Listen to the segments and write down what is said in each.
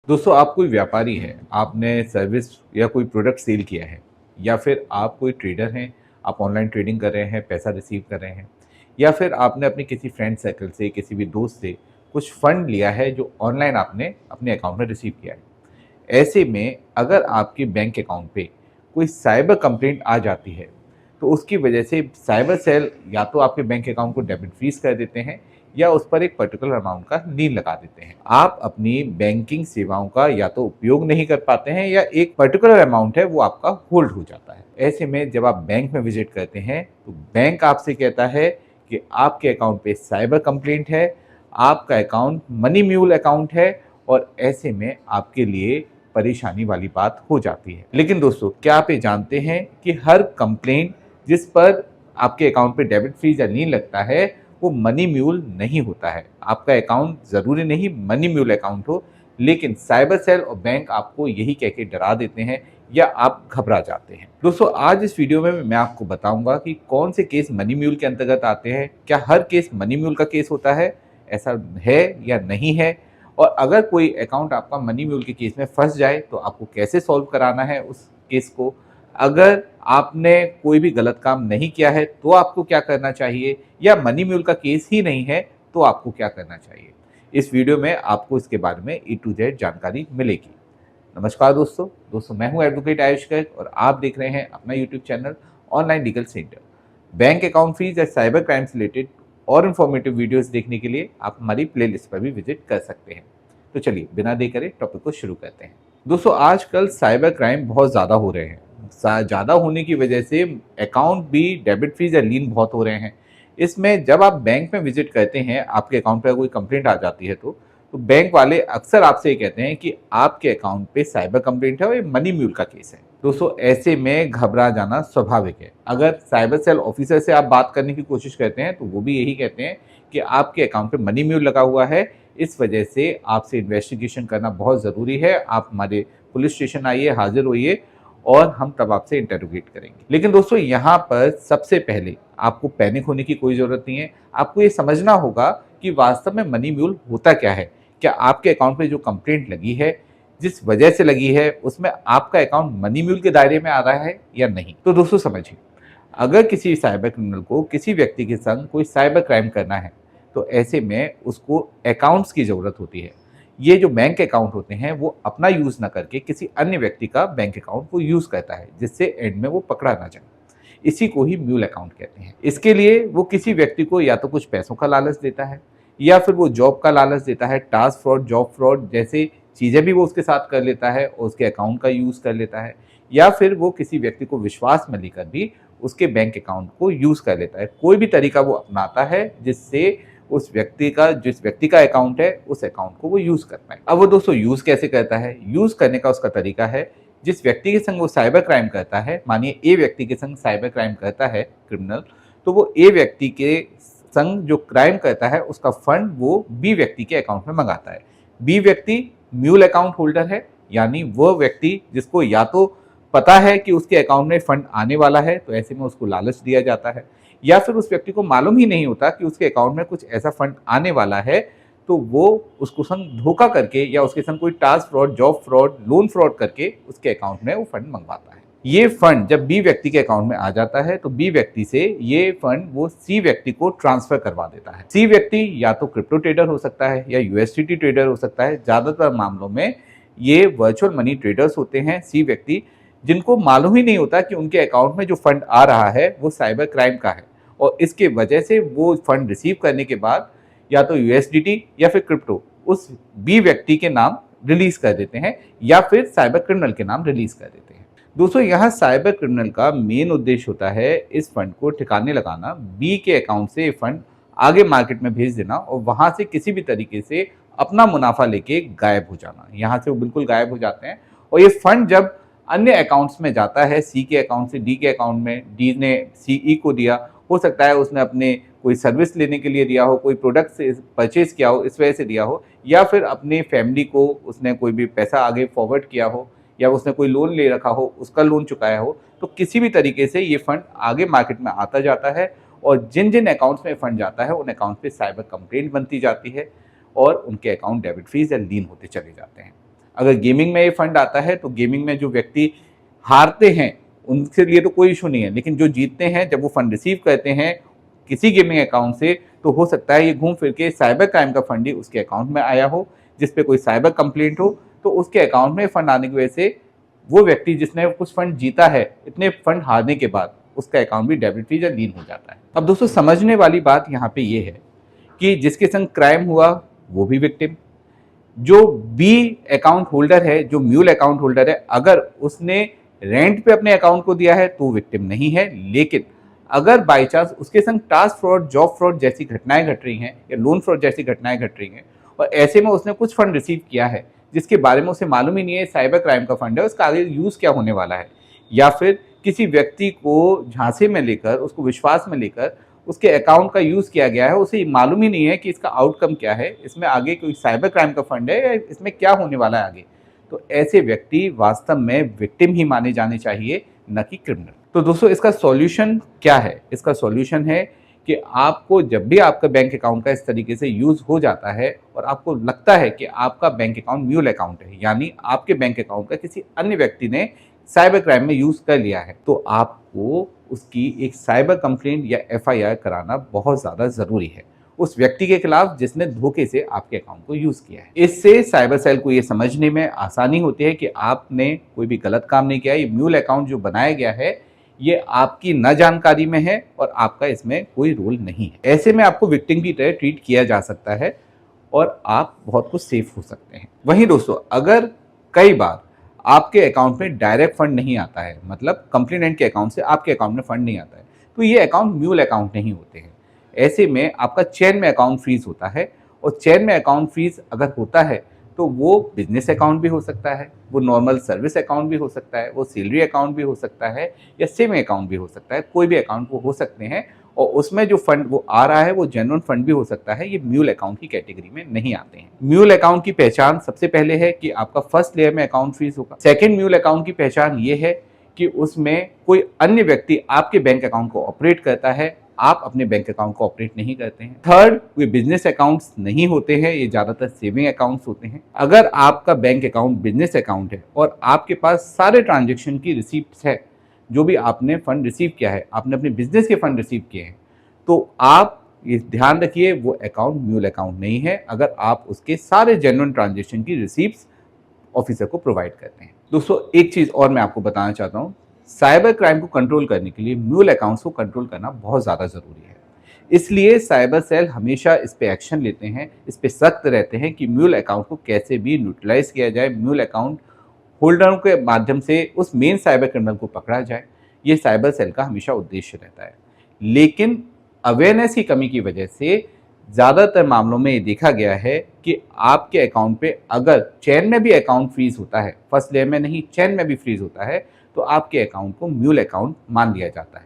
दोस्तों, आप कोई व्यापारी हैं, आपने सर्विस या कोई प्रोडक्ट सेल किया है, या फिर आप कोई ट्रेडर हैं, आप ऑनलाइन ट्रेडिंग कर रहे हैं, पैसा रिसीव कर रहे हैं, या फिर आपने अपने किसी फ्रेंड सर्कल से, किसी भी दोस्त से कुछ फंड लिया है जो ऑनलाइन आपने अपने अकाउंट में रिसीव किया है। ऐसे में अगर आपके बैंक अकाउंट पे कोई साइबर कंप्लेंट आ जाती है, तो उसकी वजह से साइबर सेल या तो आपके बैंक अकाउंट को डेबिट फ्रीज कर देते हैं या उस पर एक पर्टिकुलर अमाउंट का लीन लगा देते हैं। आप अपनी बैंकिंग सेवाओं का या तो उपयोग नहीं कर पाते हैं या एक पर्टिकुलर अमाउंट है वो आपका होल्ड हो जाता है। ऐसे में जब आप बैंक में विजिट करते हैं तो बैंक आपसे कहता है कि आपके अकाउंट पे साइबर कंप्लेंट है, आपका अकाउंट मनी म्यूल अकाउंट है, और ऐसे में आपके लिए परेशानी वाली बात हो जाती है। लेकिन दोस्तों, क्या आप ये जानते हैं कि हर कंप्लेंट जिस पर आपके अकाउंट पे डेबिट फ्रीज या लीन लगता है वो मनी म्यूल नहीं होता है। आपका अकाउंट ज़रूरी नहीं मनी म्यूल अकाउंट हो, लेकिन साइबर सेल और बैंक आपको यही कह के डरा देते हैं या आप घबरा जाते हैं। दोस्तों, आज इस वीडियो में मैं आपको बताऊंगा कि कौन से केस मनी म्यूल के अंतर्गत आते हैं, क्या हर केस मनी म्यूल का केस होता है, ऐसा है या नहीं है, और अगर कोई अकाउंट आपका मनी म्यूल के केस में फंस जाए तो आपको कैसे सॉल्व कराना है उस केस को। अगर आपने कोई भी गलत काम नहीं किया है तो आपको क्या करना चाहिए, या मनी म्यूल का केस ही नहीं है तो आपको क्या करना चाहिए। इस वीडियो में आपको इसके बारे में ए टू जेड जानकारी मिलेगी। नमस्कार दोस्तों, मैं हूं एडवोकेट आयुष गर्ग और आप देख रहे हैं अपना YouTube channel online legal centre. Bank account fees या साइबर क्राइम से रिलेटेड और इन्फॉर्मेटिव वीडियोस देखने के लिए आप हमारी प्लेलिस्ट पर भी विजिट कर सकते हैं। तो चलिए बिना देर करे टॉपिक को शुरू करते हैं। दोस्तों, आजकल साइबर क्राइम बहुत ज़्यादा हो रहे हैं। ज़्यादा होने की वजह से अकाउंट भी डेबिट फीस या लीन बहुत हो रहे हैं। इसमें जब आप बैंक में विजिट करते हैं, आपके अकाउंट पर कोई कंप्लेंट आ जाती है तो बैंक वाले अक्सर आपसे ये कहते हैं कि आपके अकाउंट पे साइबर कंप्लेंट है और ये मनी म्यूल का केस है। दोस्तों, ऐसे में घबरा जाना स्वाभाविक है। अगर साइबर सेल ऑफिसर से आप बात करने की कोशिश करते हैं तो वो भी यही कहते हैं कि आपके अकाउंट पे मनी म्यूल लगा हुआ है, इस वजह से आपसे इन्वेस्टिगेशन करना बहुत ज़रूरी है। आप हमारे पुलिस स्टेशन आइए, हाजिर होइए और हम तब आपसे इंटरोगेट करेंगे। लेकिन दोस्तों, यहाँ पर सबसे पहले आपको पैनिक होने की कोई ज़रूरत नहीं है। आपको ये समझना होगा कि वास्तव में मनी म्यूल होता क्या है। क्या आपके अकाउंट पे जो कंप्लेंट लगी है, जिस वजह से लगी है, उसमें आपका अकाउंट मनी म्यूल के दायरे में आ रहा है या नहीं। तो दोस्तों समझिए, अगर किसी साइबर क्रिमिनल को किसी व्यक्ति के संग कोई साइबर क्राइम करना है तो ऐसे में उसको अकाउंट्स की ज़रूरत होती है। ये जो बैंक अकाउंट होते हैं वो अपना यूज़ ना करके किसी अन्य व्यक्ति का बैंक अकाउंट वो यूज़ करता है, जिससे एंड में वो पकड़ा ना जाए। इसी को ही म्यूल अकाउंट कहते हैं। इसके लिए वो किसी व्यक्ति को या तो कुछ पैसों का लालच देता है, या फिर वो जॉब का लालच देता है। टास्क फ्रॉड, जॉब फ्रॉड जैसे चीज़ें भी वो उसके साथ कर लेता है और उसके अकाउंट का यूज़ कर लेता है, या फिर वो किसी व्यक्ति को विश्वास में लेकर भी उसके बैंक अकाउंट को यूज़ कर लेता है। कोई भी तरीका वो अपनाता है जिससे उस व्यक्ति का, जिस व्यक्ति का अकाउंट है, उस अकाउंट को वो यूज़ कर पाए। अब वो दोस्तों यूज़ कैसे करता है? यूज़ करने का उसका तरीका है, जिस व्यक्ति के संग वो साइबर क्राइम करता है, मानिए ए व्यक्ति के संग साइबर क्राइम करता है क्रिमिनल, तो वो ए व्यक्ति के संग जो क्राइम करता है उसका फंड वो बी व्यक्ति के अकाउंट में मंगाता है। बी व्यक्ति म्यूल अकाउंट होल्डर है, यानी वो व्यक्ति जिसको या तो पता है कि उसके अकाउंट में फंड आने वाला है तो ऐसे में उसको लालच दिया जाता है, या फिर उस व्यक्ति को मालूम ही नहीं होता कि उसके अकाउंट में कुछ ऐसा फंड आने वाला है, तो वो उसको संग धोखा करके या उसके संग कोई task fraud, job fraud, loan fraud करके उसके अकाउंट में वो फंड मंगवाता है। ये फंड जब बी व्यक्ति के अकाउंट में आ जाता है तो बी व्यक्ति से ये फंड वो सी व्यक्ति को ट्रांसफर करवा देता है। सी व्यक्ति या तो क्रिप्टो ट्रेडर हो सकता है या यूएसडीटी ट्रेडर हो सकता है। ज़्यादातर मामलों में ये वर्चुअल मनी ट्रेडर्स होते हैं, सी व्यक्ति, जिनको मालूम ही नहीं होता कि उनके अकाउंट में जो फंड आ रहा है वो साइबर क्राइम का है, और इसके वजह से वो फंड रिसीव करने के बाद या तो यूएसडीटी या फिर क्रिप्टो उस बी व्यक्ति के नाम रिलीज कर देते हैं, या फिर साइबर क्रिमिनल के नाम रिलीज कर देते हैं। दोस्तों, यहाँ साइबर क्रिमिनल का मेन उद्देश्य होता है इस फंड को ठिकाने लगाना, बी के अकाउंट से फंड आगे मार्केट में भेज देना और वहाँ से किसी भी तरीके से अपना मुनाफा लेके गायब हो जाना। यहाँ से वो बिल्कुल गायब हो जाते हैं, और ये फंड जब अन्य अकाउंट्स में जाता है, सी के अकाउंट से डी के अकाउंट में, डी ने सीई को दिया, हो सकता है उसने अपने कोई सर्विस लेने के लिए दिया हो, कोई प्रोडक्ट से परचेज किया हो, इस वजह से दिया हो, या फिर अपने फैमिली को उसने कोई भी पैसा आगे फॉरवर्ड किया हो, या उसने कोई लोन ले रखा हो, उसका लोन चुकाया हो, तो किसी भी तरीके से ये फंड आगे मार्केट में आता जाता है, और जिन जिन अकाउंट्स में फंड जाता है उन अकाउंट पे साइबर कंप्लेंट बनती जाती है और उनके अकाउंट डेबिट फ्रीज या लीन होते चले जाते हैं। अगर गेमिंग में ये फंड आता है तो गेमिंग में जो व्यक्ति हारते हैं उनके लिए तो कोई इशू नहीं है, लेकिन जो जीतते हैं जब वो फंड रिसीव करते हैं किसी गेमिंग अकाउंट से, तो हो सकता है ये घूम फिर के साइबर क्राइम का फंड ही उसके अकाउंट में आया हो, जिस पे कोई साइबर कंप्लेंट हो, तो उसके अकाउंट में फंड आने की वजह से वो व्यक्ति जिसने कुछ फंड जीता है, इतने फंड हारने के बाद उसका अकाउंट भी डेबिट फ्री या लीन हो जाता है। अब दोस्तों समझने वाली बात यहाँ पे ये है कि जिसके संग क्राइम हुआ वो भी विक्टिम, जो बी अकाउंट होल्डर है, जो म्यूल अकाउंट होल्डर है, अगर उसने रेंट पे अपने अकाउंट को दिया है तो विक्टिम नहीं है। लेकिन अगर बाई चांस उसके संग टास्क फ्रॉड, जॉब फ्रॉड जैसी घटनाएं घट रही हैं या लोन फ्रॉड जैसी घटनाएं घट रही हैं और ऐसे में उसने कुछ फंड रिसीव किया है जिसके बारे में उसे मालूम ही नहीं है साइबर क्राइम का फंड है, उसका आगे यूज क्या होने वाला है, या फिर किसी व्यक्ति को झांसे में लेकर, उसको विश्वास में लेकर उसके अकाउंट का यूज किया गया है, उसे मालूम ही नहीं है कि इसका आउटकम क्या है, इसमें आगे कोई साइबर क्राइम का फंड है या इसमें क्या होने वाला है आगे, तो ऐसे व्यक्ति वास्तव में विक्टिम ही माने जाने चाहिए, न कि क्रिमिनल। तो दोस्तों इसका सॉल्यूशन क्या है? इसका सॉल्यूशन है कि आपको जब भी आपका बैंक अकाउंट का इस तरीके से यूज हो जाता है और आपको लगता है कि आपका बैंक अकाउंट म्यूल अकाउंट है, यानी आपके बैंक अकाउंट का किसी अन्य व्यक्ति ने साइबर क्राइम में यूज कर लिया है, तो आपको उसकी एक साइबर कंप्लेंट या एफआईआर कराना बहुत ज़्यादा ज़रूरी है उस व्यक्ति के खिलाफ जिसने धोखे से आपके अकाउंट को यूज़ किया है। इससे साइबर सेल को ये समझने में आसानी होती है कि आपने कोई भी गलत काम नहीं किया, ये म्यूल अकाउंट जो बनाया गया है ये आपकी न जानकारी में है और आपका इसमें कोई रोल नहीं है। ऐसे में आपको विक्टिम की तरह ट्रीट किया जा सकता है और आप बहुत कुछ सेफ हो सकते हैं। वहीं दोस्तों अगर कई बार आपके अकाउंट में डायरेक्ट फंड नहीं आता है, मतलब कंप्लेनेंट के अकाउंट से आपके अकाउंट में फंड नहीं आता है, तो ये अकाउंट म्यूल अकाउंट नहीं होते हैं। ऐसे में आपका चेन में अकाउंट फ्रीज होता है और चेन में अकाउंट फ्रीज अगर होता है तो वो बिजनेस अकाउंट भी हो सकता है, वो नॉर्मल सर्विस अकाउंट भी हो सकता है, वो सैलरी अकाउंट भी हो सकता है या सेम अकाउंट भी हो सकता है, कोई भी अकाउंट वो हो सकते हैं और उसमें जो फंड वो आ रहा है वो जेन्युइन फंड भी हो सकता है। ये म्यूल अकाउंट की कैटेगरी में नहीं आते हैं। म्यूल अकाउंट की पहचान सबसे पहले है कि आपका फर्स्ट लेयर में अकाउंट फ्रीज होगा। सेकंड म्यूल अकाउंट की पहचान ये है कि उसमें कोई अन्य व्यक्ति आपके बैंक अकाउंट को ऑपरेट करता है, आप अपने बैंक अकाउंट को ऑपरेट नहीं करते हैं। थर्ड, कोई बिजनेस अकाउंट्स नहीं होते हैं, ये ज्यादातर सेविंग अकाउंट्स होते हैं। अगर आपका बैंक अकाउंट बिजनेस अकाउंट है और आपके पास सारे ट्रांजेक्शन की रिसीप्ट है, जो भी आपने फंड रिसीव किया है, आपने अपने बिजनेस के फंड रिसीव किए हैं, तो आप ये ध्यान रखिए वो अकाउंट म्यूल अकाउंट नहीं है अगर आप उसके सारे जेन्युइन ट्रांजेक्शन की रिसीप्ट ऑफिसर को प्रोवाइड करते हैं। दोस्तों एक चीज और मैं आपको बताना चाहता हूँ, साइबर क्राइम को कंट्रोल करने के लिए म्यूल अकाउंट्स को कंट्रोल करना बहुत ज़्यादा ज़रूरी है। इसलिए साइबर सेल हमेशा इस पे एक्शन लेते हैं, इस पे सख्त रहते हैं कि म्यूल अकाउंट को कैसे भी न्यूट्रलाइज किया जाए, म्यूल अकाउंट होल्डरों के माध्यम से उस मेन साइबर क्रिमिनल को पकड़ा जाए। ये साइबर सेल का हमेशा उद्देश्य रहता है। लेकिन अवेयरनेस की कमी की वजह से ज़्यादातर मामलों में ये देखा गया है कि आपके अकाउंट पे अगर चेन में भी अकाउंट फ्रीज होता है, फर्स्ट लेयर में नहीं चेन में भी फ्रीज होता है, तो आपके अकाउंट को म्यूल अकाउंट मान लिया जाता है।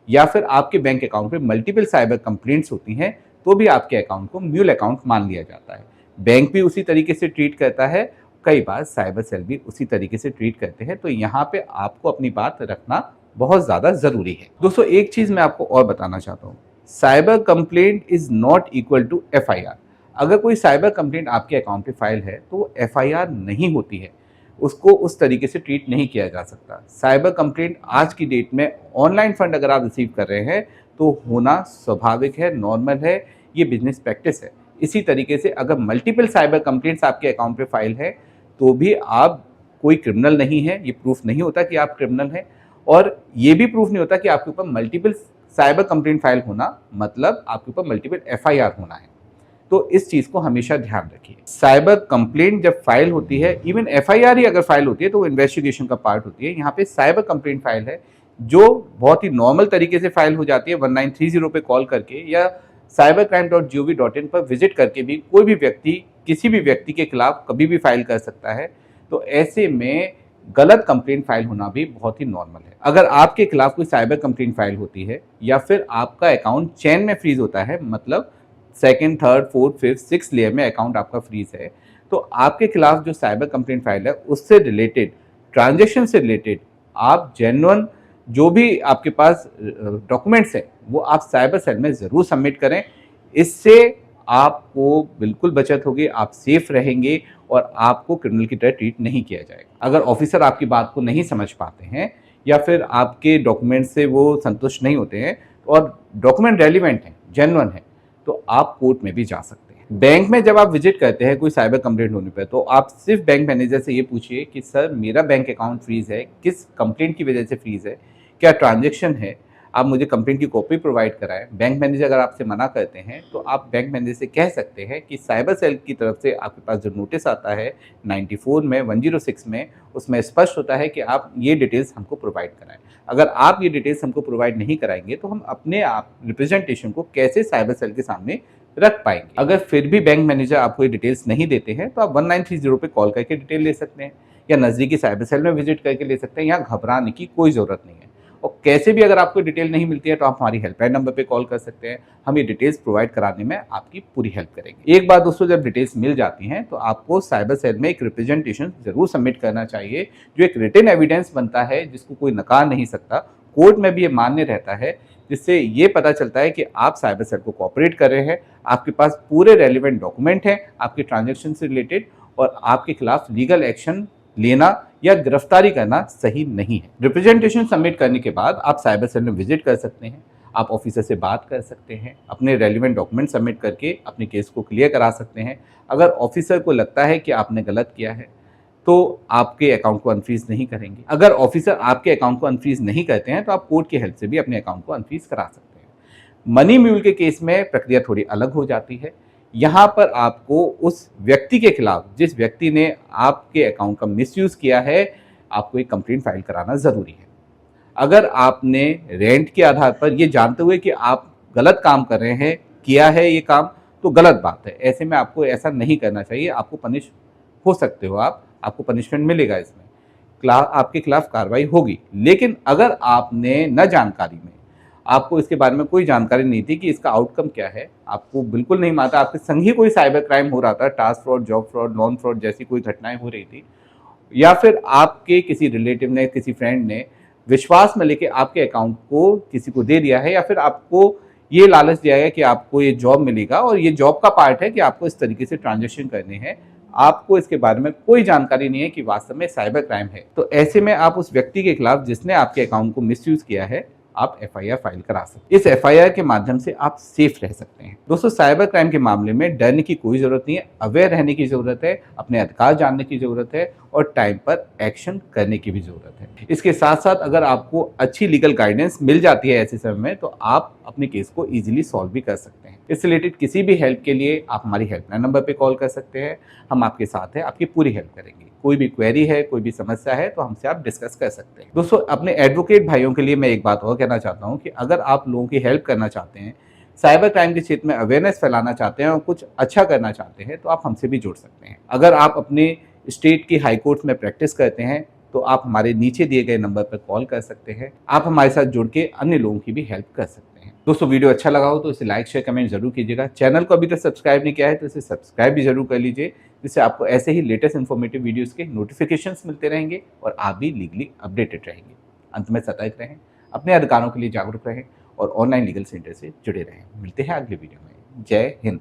या फिर आपके बैंक अकाउंट पे मल्टीपल साइबर कंप्लेंट्स होती हैं तो भी आपके अकाउंट को म्यूल अकाउंट मान लिया जाता है। बैंक भी उसी तरीके से ट्रीट करता है, कई बार साइबर सेल भी उसी तरीके से ट्रीट करते हैं। तो यहाँ पे आपको अपनी बात रखना बहुत ज़्यादा ज़रूरी है। दोस्तों एक चीज़ मैं आपको और बताना चाहता हूँ, cyber complaint is not equal to FIR. अगर कोई साइबर कंप्लेंट आपके अकाउंट पे फाइल है तो वो एफआईआर नहीं होती है, उसको उस तरीके से ट्रीट नहीं किया जा सकता। साइबर कंप्लेंट आज की डेट में ऑनलाइन फंड अगर आप रिसीव कर रहे हैं तो होना स्वाभाविक है, नॉर्मल है, ये बिजनेस प्रैक्टिस है। इसी तरीके से अगर मल्टीपल साइबर कंप्लेंट्स आपके अकाउंट पे फाइल है तो भी आप कोई क्रिमिनल नहीं है, ये प्रूफ नहीं होता कि आप क्रिमिनल हैं। और ये भी प्रूफ नहीं होता कि आपके ऊपर मल्टीपल साइबर कंप्लेंट फाइल होना मतलब आपके ऊपर मल्टीपल एफआईआर होना है। तो इस चीज़ को हमेशा ध्यान रखिए। साइबर कंप्लेंट जब फाइल होती है, इवन एफआईआर ही अगर फाइल होती है तो वो इन्वेस्टिगेशन का पार्ट होती है। यहाँ पे साइबर कंप्लेंट फाइल है जो बहुत ही नॉर्मल तरीके से फाइल हो जाती है 1930 पे कॉल करके या cybercrime.gov.in पर विजिट करके भी कोई भी व्यक्ति किसी भी व्यक्ति के खिलाफ कभी भी फाइल कर सकता है। तो ऐसे में गलत कंप्लेंट फाइल होना भी बहुत ही नॉर्मल है। अगर आपके खिलाफ कोई साइबर कंप्लेंट फाइल होती है या फिर आपका अकाउंट चेन में फ्रीज होता है, मतलब second, third, fourth, fifth, six layer में अकाउंट आपका फ्रीज है, तो आपके खिलाफ जो साइबर कंप्लेंट फाइल है उससे रिलेटेड, ट्रांजेक्शन से रिलेटेड आप जेन्युइन जो भी आपके पास डॉक्यूमेंट्स हैं वो आप साइबर सेल में ज़रूर सबमिट करें। इससे आपको बिल्कुल बचत होगी, आप सेफ रहेंगे और आपको क्रिमिनल की तरह ट्रीट नहीं किया जाएगा। अगर ऑफिसर आपकी बात को नहीं समझ पाते हैं या फिर आपके डॉक्यूमेंट से वो संतुष्ट नहीं होते हैं और डॉक्यूमेंट रेलिवेंट हैं, जेन्युइन है, तो आप कोर्ट में भी जा सकते हैं। बैंक में जब आप विजिट करते हैं कोई साइबर कंप्लेंट होने पर, तो आप सिर्फ बैंक मैनेजर से ये पूछिए कि सर मेरा बैंक अकाउंट फ्रीज है, किस कंप्लेंट की वजह से फ्रीज है, क्या ट्रांजेक्शन है, आप मुझे कंप्लेंट की कॉपी प्रोवाइड कराएं। बैंक मैनेजर अगर आपसे मना करते हैं तो आप बैंक मैनेजर से कह सकते हैं कि साइबर सेल की तरफ से आपके पास जो नोटिस आता है 94 में 106 में, उसमें स्पष्ट होता है कि आप ये डिटेल्स हमको प्रोवाइड कराएं। अगर आप ये डिटेल्स हमको प्रोवाइड नहीं कराएंगे तो हम अपने आप रिप्रेजेंटेशन को कैसे साइबर सेल के सामने रख पाएंगे। अगर फिर भी बैंक मैनेजर आपको ये डिटेल्स नहीं देते हैं तो आप 1930 पे कॉल करके डिटेल ले सकते हैं या नज़दीकी साइबर सेल में विजिट करके ले सकते हैं। यहाँ घबराने की कोई ज़रूरत नहीं है। और कैसे भी अगर आपको डिटेल नहीं मिलती है तो आप हमारी हेल्पलाइन नंबर पे कॉल कर सकते हैं। हम ये डिटेल्स प्रोवाइड कराने में आपकी पूरी हेल्प करेंगे। एक बार दोस्तों, जब डिटेल्स मिल जाती हैं तो आपको साइबर सेल में एक रिप्रेजेंटेशन जरूर सबमिट करना चाहिए, जो एक रिटन एविडेंस बनता है जिसको कोई नकार नहीं सकता। कोर्ट में भी ये मान्य रहता है, जिससे ये पता चलता है कि आप साइबर सेल को कोऑपरेट कर रहे हैं, आपके पास पूरे रेलिवेंट डॉक्यूमेंट हैं आपके ट्रांजैक्शन से रिलेटेड, और आपके खिलाफ लीगल एक्शन लेना या गिरफ्तारी करना सही नहीं है। रिप्रेजेंटेशन सबमिट करने के बाद आप साइबर सेल में विजिट कर सकते हैं, आप ऑफिसर से बात कर सकते हैं, अपने रेलिवेंट डॉक्यूमेंट सबमिट करके अपने केस को क्लियर करा सकते हैं। अगर ऑफिसर को लगता है कि आपने गलत किया है तो आपके अकाउंट को अनफ्रीज नहीं करेंगे। अगर ऑफिसर आपके अकाउंट को अनफ्रीज नहीं करते हैं तो आप कोर्ट की हेल्प से भी अपने अकाउंट को अनफ्रीज करा सकते हैं। मनी म्यूल के केस में प्रक्रिया थोड़ी अलग हो जाती है। यहाँ पर आपको उस व्यक्ति के खिलाफ, जिस व्यक्ति ने आपके अकाउंट का मिसयूज किया है, आपको एक कंप्लेंट फाइल कराना ज़रूरी है। अगर आपने रेंट के आधार पर ये जानते हुए कि आप गलत काम कर रहे हैं, किया है ये काम, तो गलत बात है। ऐसे में आपको ऐसा नहीं करना चाहिए। आपको पनिश हो सकते हो, आपको पनिशमेंट मिलेगा, इसमें आपके खिलाफ कार्रवाई होगी। लेकिन अगर आपने न जानकारी में, आपको इसके बारे में कोई जानकारी नहीं थी कि इसका आउटकम क्या है, आपको बिल्कुल नहीं मालूम, आपके संग ही कोई साइबर क्राइम हो रहा था, task fraud, job fraud, loan fraud जैसी कोई घटनाएं हो रही थी, या फिर आपके किसी रिलेटिव ने, किसी फ्रेंड ने विश्वास में लेके आपके अकाउंट को किसी को दे दिया है, या फिर आपको ये लालच दिया है कि आपको ये जॉब मिलेगा और ये जॉब का पार्ट है कि आपको इस तरीके से ट्रांजेक्शन करने हैं, आपको इसके बारे में कोई जानकारी नहीं है कि वास्तव में साइबर क्राइम है, तो ऐसे में आप उस व्यक्ति के खिलाफ जिसने आपके अकाउंट को मिसयूज किया है, आप एफआईआर फाइल करा सकते हैं। इस एफआईआर के माध्यम से आप सेफ रह सकते हैं। दोस्तों, साइबर क्राइम के मामले में डरने की कोई जरूरत नहीं है, अवेयर रहने की जरूरत है, अपने अधिकार जानने की जरूरत है और टाइम पर एक्शन करने की भी जरूरत है। इसके साथ साथ अगर आपको अच्छी लीगल गाइडेंस मिल जाती है ऐसे समय में, तो आप अपने केस को इजीली सॉल्व भी कर सकते हैं। इससे रिलेटेड किसी भी हेल्प के लिए आप हमारी हेल्पलाइन नंबर पे कॉल कर सकते हैं। हम आपके साथ हैं, आपकी पूरी हेल्प करेंगे। कोई भी क्वेरी है, कोई भी समस्या है, तो हमसे आप डिस्कस कर सकते हैं। दोस्तों, अपने एडवोकेट भाइयों के लिए मैं एक बात और कहना चाहता हूँ कि अगर आप लोगों की हेल्प करना चाहते हैं, साइबर क्राइम के क्षेत्र में अवेयरनेस फैलाना चाहते हैं और कुछ अच्छा करना चाहते हैं, तो आप हमसे भी जुड़ सकते हैं। अगर आप अपने स्टेट की हाई कोर्ट में प्रैक्टिस करते हैं तो आप हमारे नीचे दिए गए नंबर पर कॉल कर सकते हैं। आप हमारे साथ जुड़ के अन्य लोगों की भी हेल्प कर सकते हैं। दोस्तों, वीडियो अच्छा लगा हो तो इसे लाइक, शेयर, कमेंट जरूर कीजिएगा। चैनल को अभी तक सब्सक्राइब नहीं किया है तो इसे सब्सक्राइब भी जरूर कर लीजिए, जिससे आपको ऐसे ही लेटेस्ट इन्फॉर्मेटिव वीडियोज़ के नोटिफिकेशंस मिलते रहेंगे और आप भी लीगली अपडेटेड रहेंगे। अंत में सतर्क रहें, अपने अधिकारों के लिए जागरूक रहें और ऑनलाइन लीगल सेंटर से जुड़े रहें। मिलते हैं अगले वीडियो में। जय हिंद।